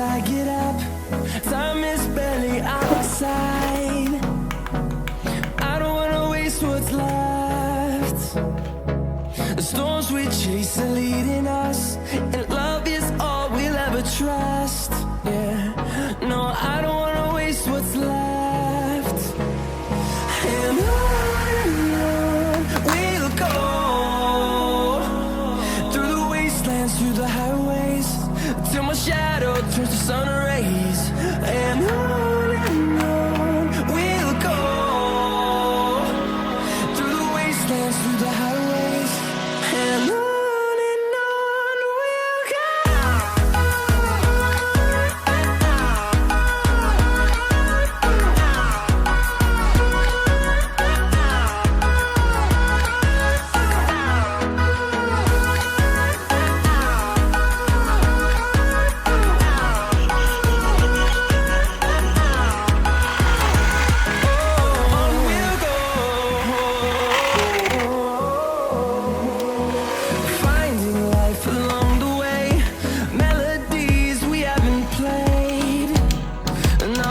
till I get up. Time is barely on our side. I don't wanna waste what's left. The storms we chase are leading us, and love is all we'll ever trust. Yeah, no, I don't wanna waste what's left. And on we'll go, through the wastelands, through the highways, till my shadow turns to sun rays. And on we'll go, through the wastelands, through the highways, and on we'll go. Finding life along the way, melodies we haven't played. No,